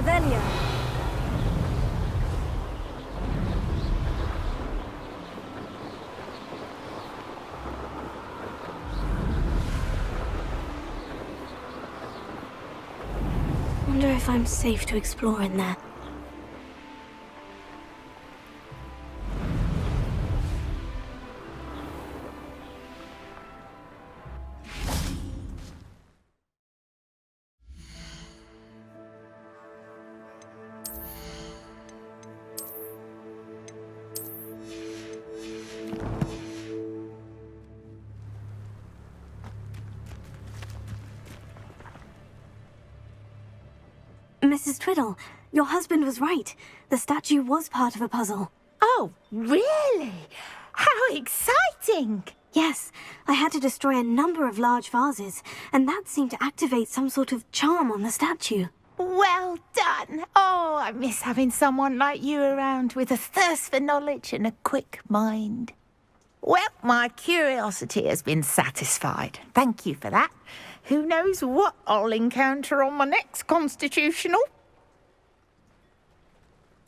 Revelio. Wonder if I'm safe to explore in there. Mrs. Twiddle, your husband was right. The statue was part of a puzzle. Oh, really? How exciting! Yes, I had to destroy a number of large vases, and that seemed to activate some sort of charm on the statue. Well done. Oh, I miss having someone like you around with a thirst for knowledge and a quick mind. Well, my curiosity has been satisfied. Thank you for that. Who knows what I'll encounter on my next constitutional?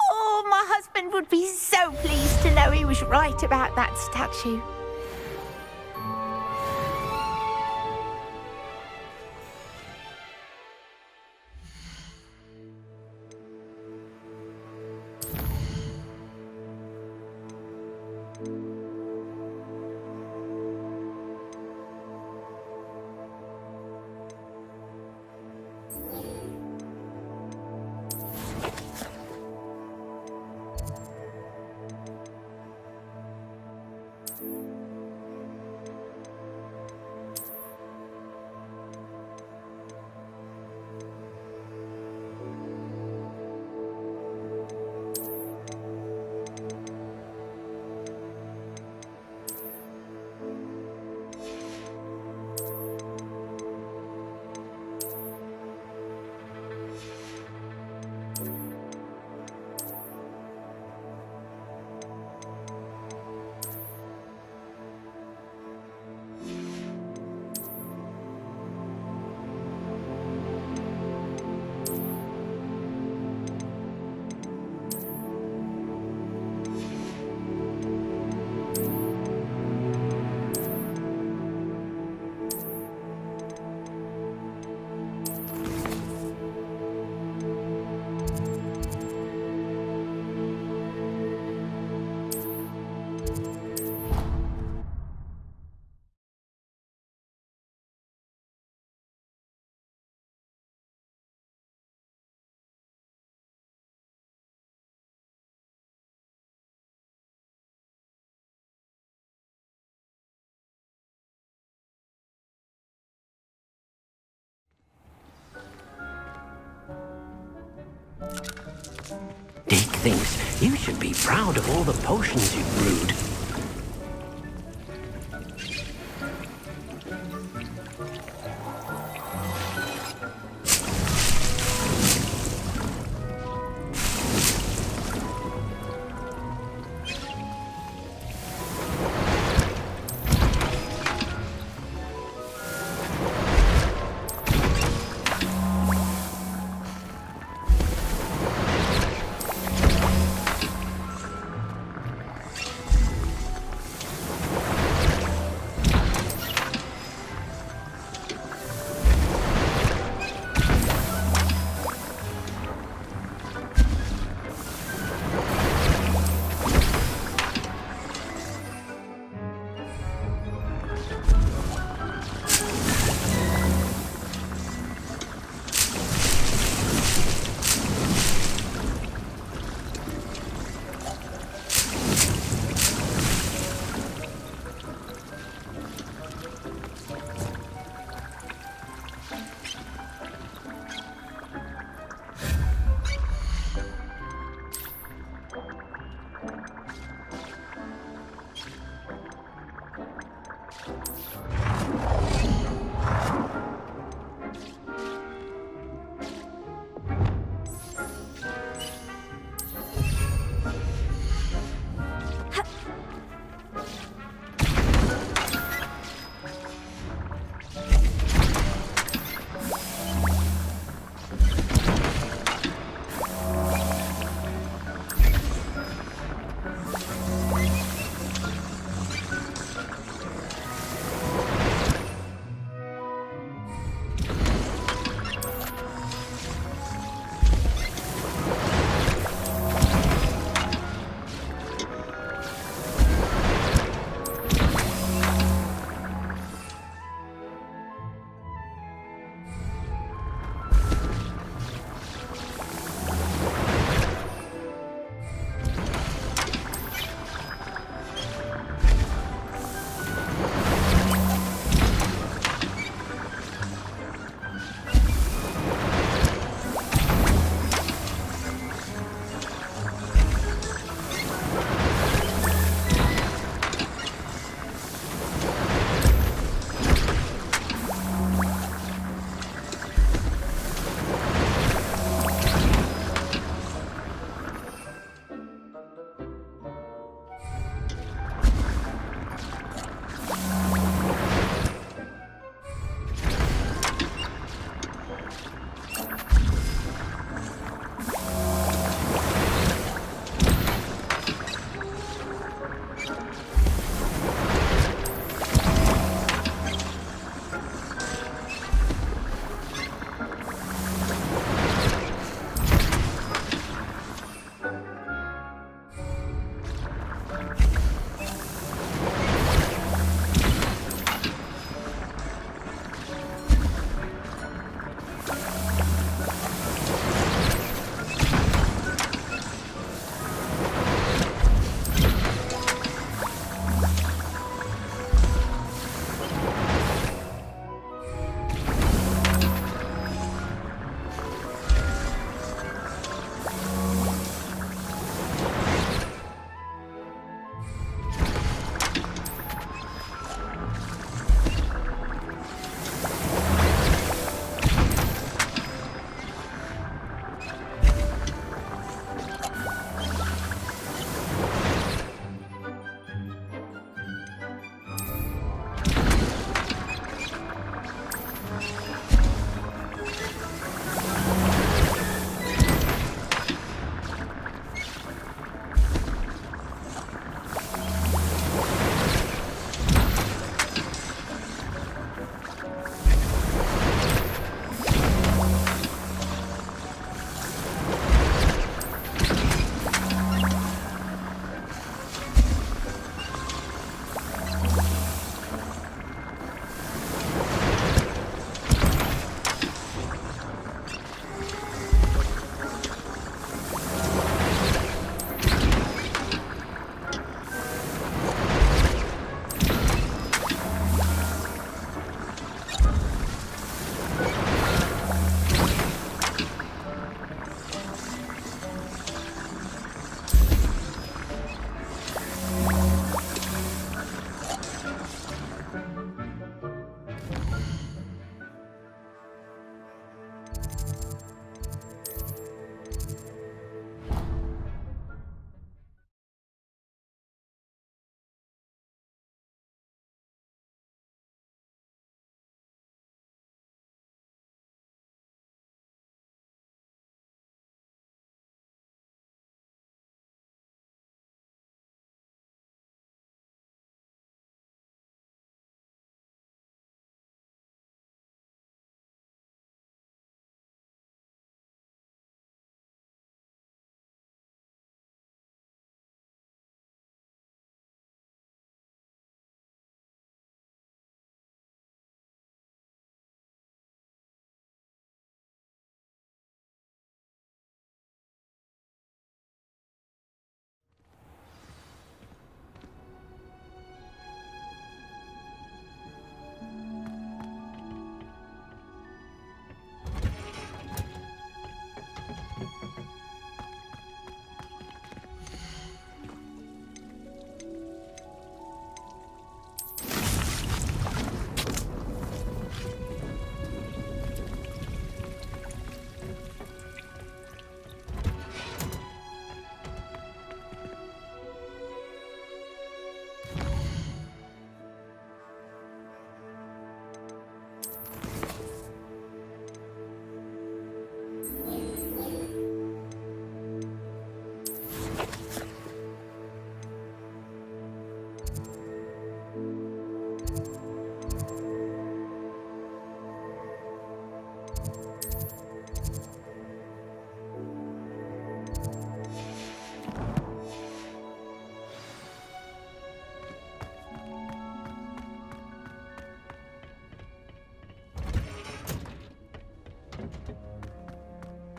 Oh, my husband would be so pleased to know he was right about that statue. Dick thinks you should be proud of all the potions you've brewed.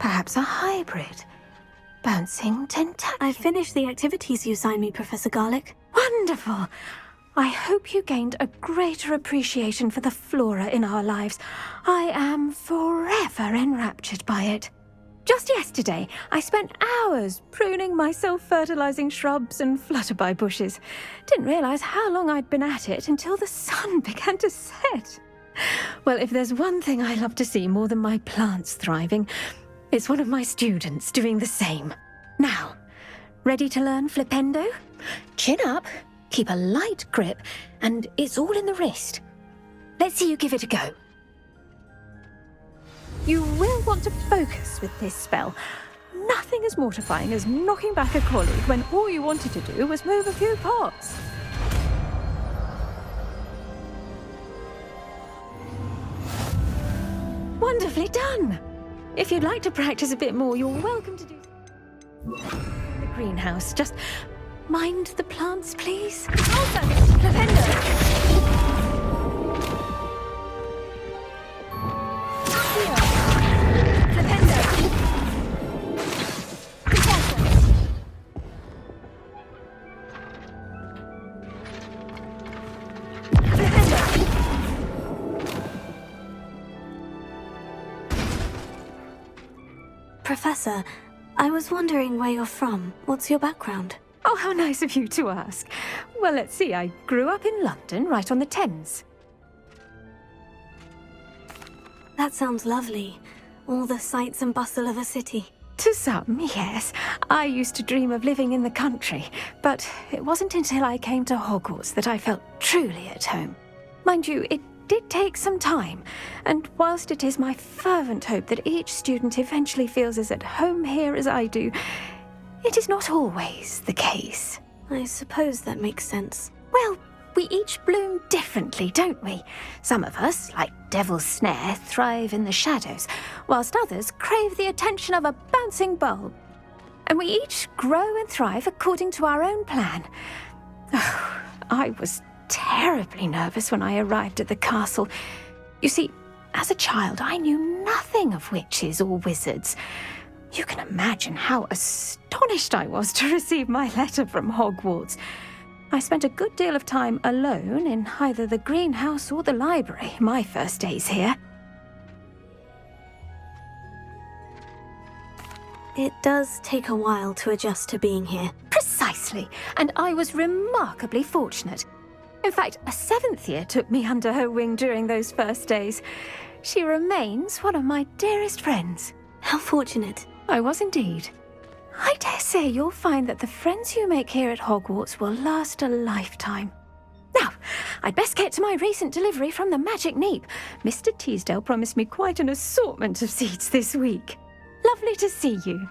Perhaps a hybrid. Bouncing tentacle. I finished the activities you signed me, Professor Garlick. Wonderful! I hope you gained a greater appreciation for the flora in our lives. I am forever enraptured by it. Just yesterday, I spent hours pruning my self-fertilizing shrubs and flutterby bushes. Didn't realize how long I'd been at it until the sun began to set. Well, if there's one thing I love to see more than my plants thriving, it's one of my students doing the same. Now, ready to learn Flipendo? Chin up, keep a light grip, and it's all in the wrist. Let's see you give it a go. You will want to focus with this spell. Nothing as mortifying as knocking back a colleague when all you wanted to do was move a few pots. Wonderfully done! If you'd like to practice a bit more, you're welcome to do in the greenhouse. Just mind the plants, please. Also, Lavender! Professor, I was wondering where you're from. What's your background? Oh, how nice of you to ask. Well, let's see. I grew up in London, right on the Thames. That sounds lovely. All the sights and bustle of a city. To some, yes. I used to dream of living in the country, but it wasn't until I came to Hogwarts that I felt truly at home. Mind you, it did take some time, and whilst it is my fervent hope that each student eventually feels as at home here as I do, it is not always the case. I suppose that makes sense. Well, we each bloom differently, don't we? Some of us, like Devil's Snare, thrive in the shadows, whilst others crave the attention of a bouncing bulb. And we each grow and thrive according to our own plan. Oh, I was terribly nervous when I arrived at the castle. You see, as a child, I knew nothing of witches or wizards. You can imagine how astonished I was to receive my letter from Hogwarts. I spent a good deal of time alone in either the greenhouse or the library my first days here. It does take a while to adjust to being here. Precisely, and I was remarkably fortunate. In fact, a 7th year took me under her wing during those first days. She remains one of my dearest friends. How fortunate. I was indeed. I dare say you'll find that the friends you make here at Hogwarts will last a lifetime. Now, I'd best get to my recent delivery from the Magic Neep. Mr. Teasdale promised me quite an assortment of seeds this week. Lovely to see you.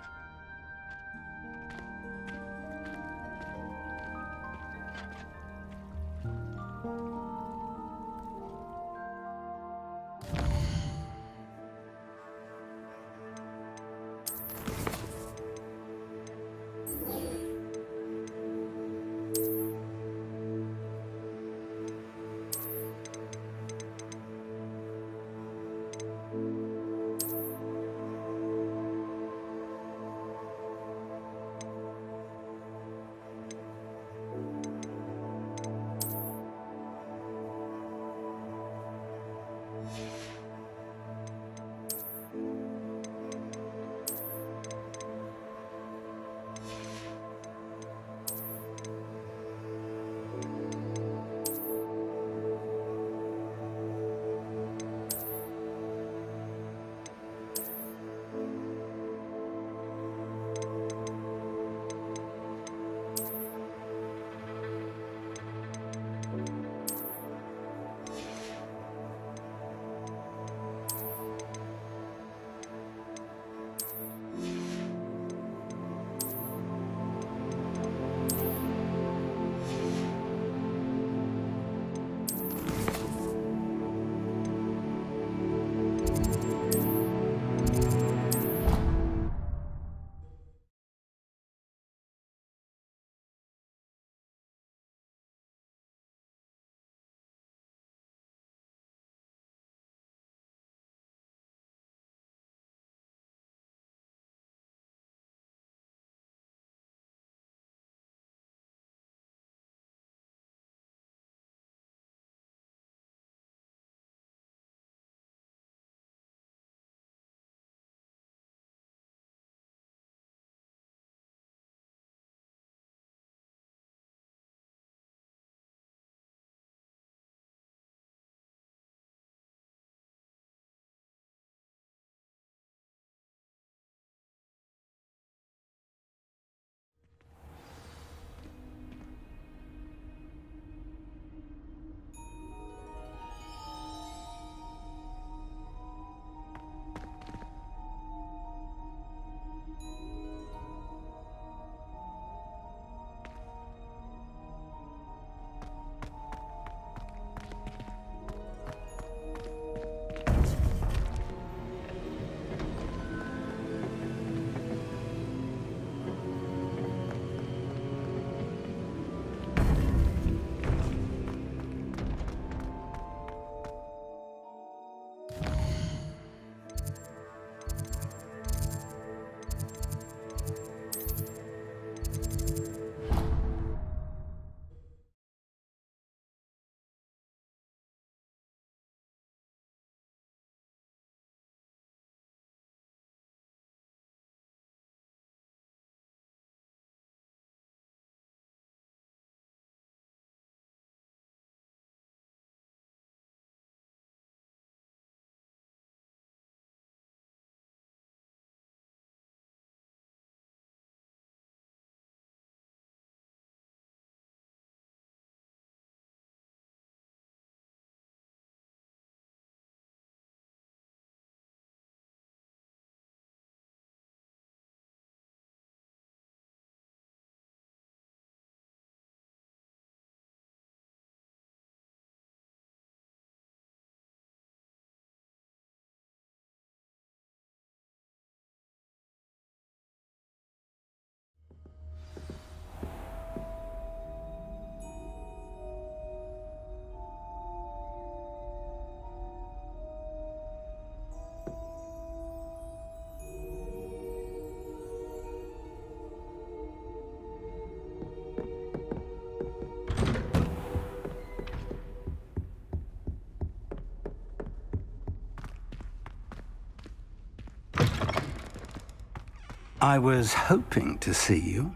I was hoping to see you.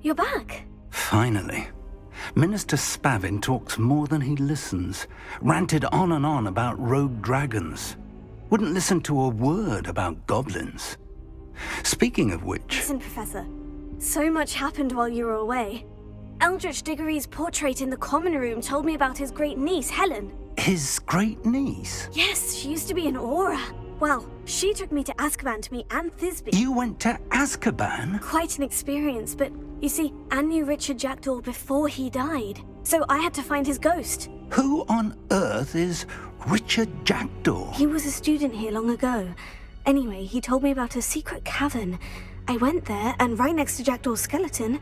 You're back. Finally. Minister Spavin talks more than he listens. Ranted on and on about rogue dragons. Wouldn't listen to a word about goblins. Speaking of which... Listen, Professor. So much happened while you were away. Eldritch Diggory's portrait in the common room told me about his great niece, Helen. His great niece? Yes, she used to be an Aura. Well, she took me to Azkaban to meet Anne Thisbe. You went to Azkaban? Quite an experience, but you see, Anne knew Richard Jackdaw before he died. So I had to find his ghost. Who on earth is Richard Jackdaw? He was a student here long ago. Anyway, he told me about a secret cavern. I went there, and right next to Jackdaw's skeleton,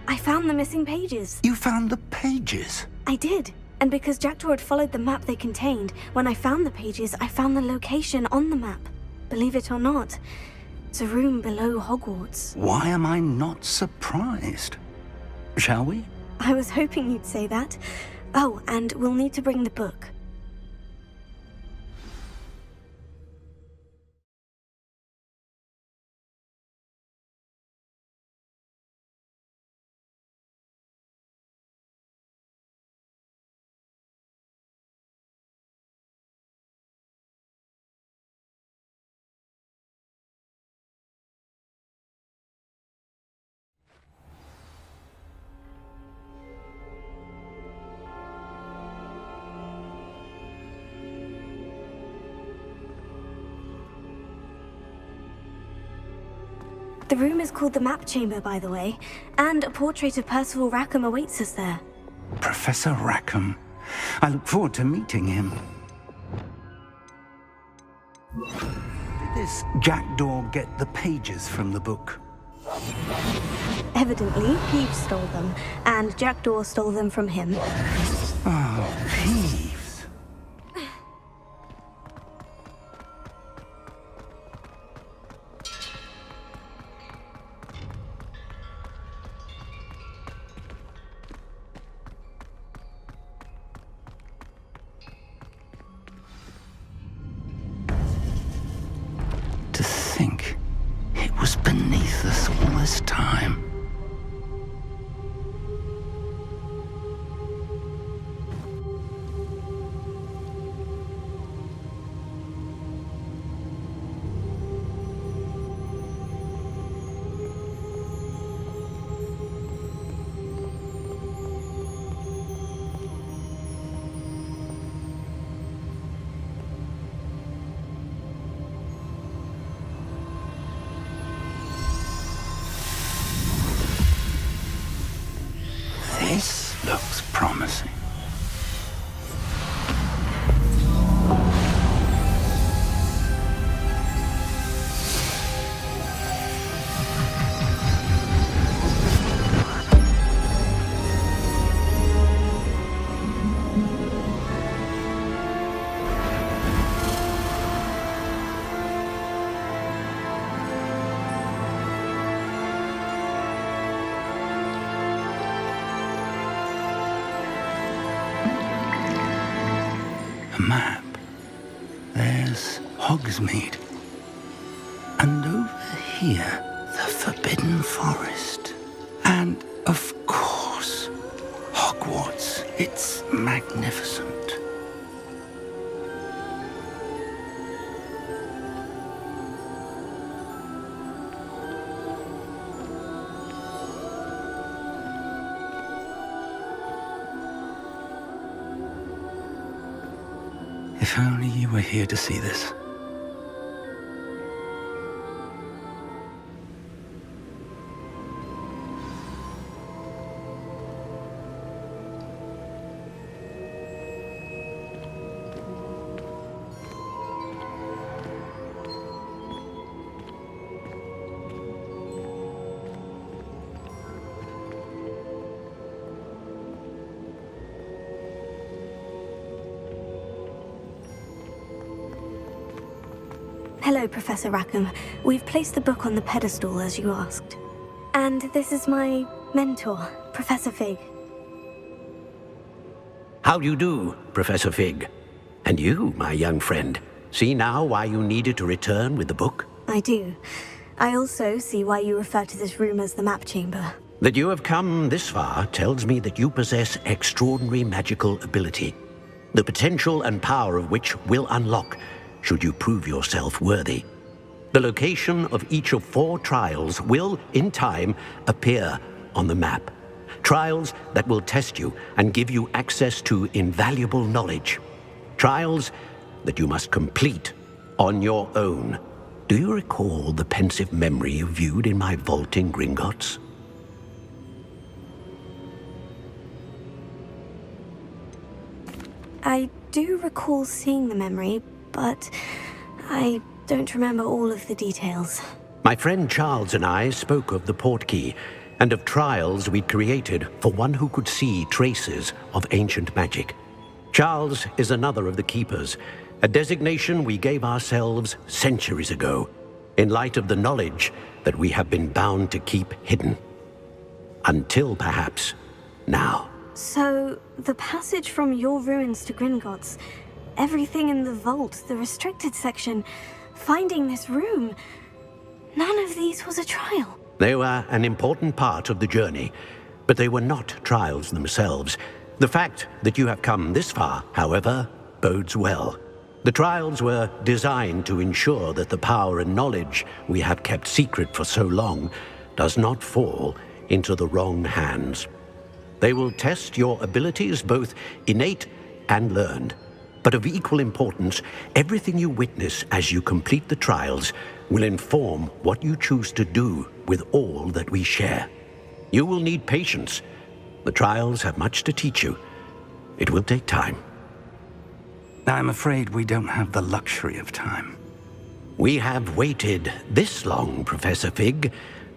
I found the missing pages. You found the pages? I did. And because Jackdaw had followed the map they contained, when I found the pages, I found the location on the map. Believe it or not, it's a room below Hogwarts. Why am I not surprised? Shall we? I was hoping you'd say that. Oh, and we'll need to bring the book. The room is called the Map Chamber, by the way, and a portrait of Percival Rackham awaits us there. Professor Rackham. I look forward to meeting him. Did this Jackdaw get the pages from the book? Evidently, Peeves stole them, and Jackdaw stole them from him. Oh, Peeves. To think it was beneath us all this time. This looks promising. A map. There's Hogsmeade. And over here, the Forbidden Forest. And, of course, Hogwarts. It's magnificent. If only you were here to see this. Hello, Professor Rackham. We've placed the book on the pedestal, as you asked. And this is my mentor, Professor Fig. How do you do, Professor Fig? And you, my young friend, see now why you needed to return with the book? I do. I also see why you refer to this room as the map chamber. That you have come this far tells me that you possess extraordinary magical ability, the potential and power of which will unlock should you prove yourself worthy. The location of each of 4 trials will, in time, appear on the map. Trials that will test you and give you access to invaluable knowledge. Trials that you must complete on your own. Do you recall the pensive memory you viewed in my vault in Gringotts? I do recall seeing the memory, but I don't remember all of the details. My friend Charles and I spoke of the portkey and of trials we'd created for one who could see traces of ancient magic. Charles is another of the keepers, a designation we gave ourselves centuries ago, in light of the knowledge that we have been bound to keep hidden. Until perhaps now. So, the passage from your ruins to Gringotts, everything in the vault, the restricted section, finding this room, none of these was a trial. They were an important part of the journey, but they were not trials themselves. The fact that you have come this far, however, bodes well. The trials were designed to ensure that the power and knowledge we have kept secret for so long does not fall into the wrong hands. They will test your abilities, both innate and learned. But of equal importance, everything you witness as you complete the trials will inform what you choose to do with all that we share. You will need patience. The trials have much to teach you. It will take time. I'm afraid we don't have the luxury of time. We have waited this long, Professor Fig.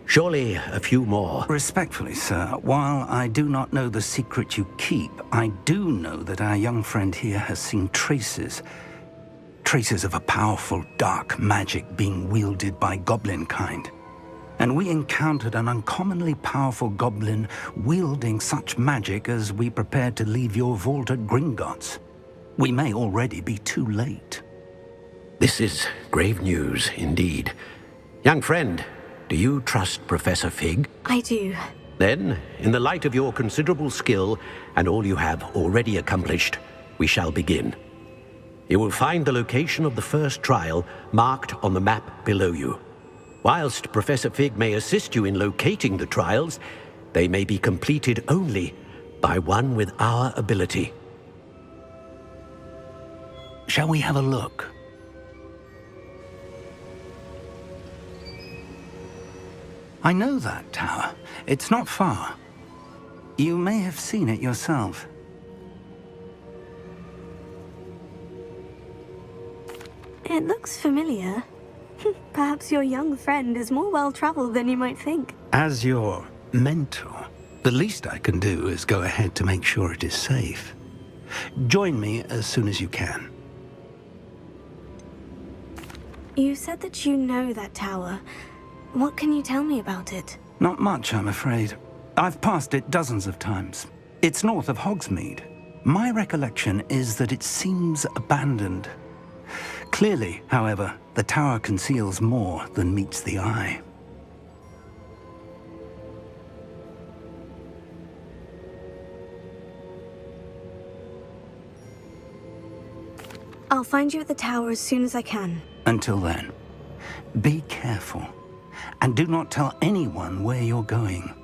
Surely a few more. Respectfully, sir, while I do not know the secret you keep, I do know that our young friend here has seen traces of a powerful dark magic being wielded by goblin kind. And we encountered an uncommonly powerful goblin wielding such magic as we prepared to leave your vault at Gringotts. We may already be too late. This is grave news indeed. Young friend, do you trust Professor Fig? I do. Then, in the light of your considerable skill and all you have already accomplished, we shall begin. You will find the location of the first trial marked on the map below you. Whilst Professor Fig may assist you in locating the trials, they may be completed only by one with our ability. Shall we have a look? I know that tower. It's not far. You may have seen it yourself. It looks familiar. Perhaps your young friend is more well-traveled than you might think. As your mentor, the least I can do is go ahead to make sure it is safe. Join me as soon as you can. You said that you know that tower. What can you tell me about it? Not much, I'm afraid. I've passed it dozens of times. It's north of Hogsmeade. My recollection is that it seems abandoned. Clearly, however, the tower conceals more than meets the eye. I'll find you at the tower as soon as I can. Until then, be careful, and do not tell anyone where you're going.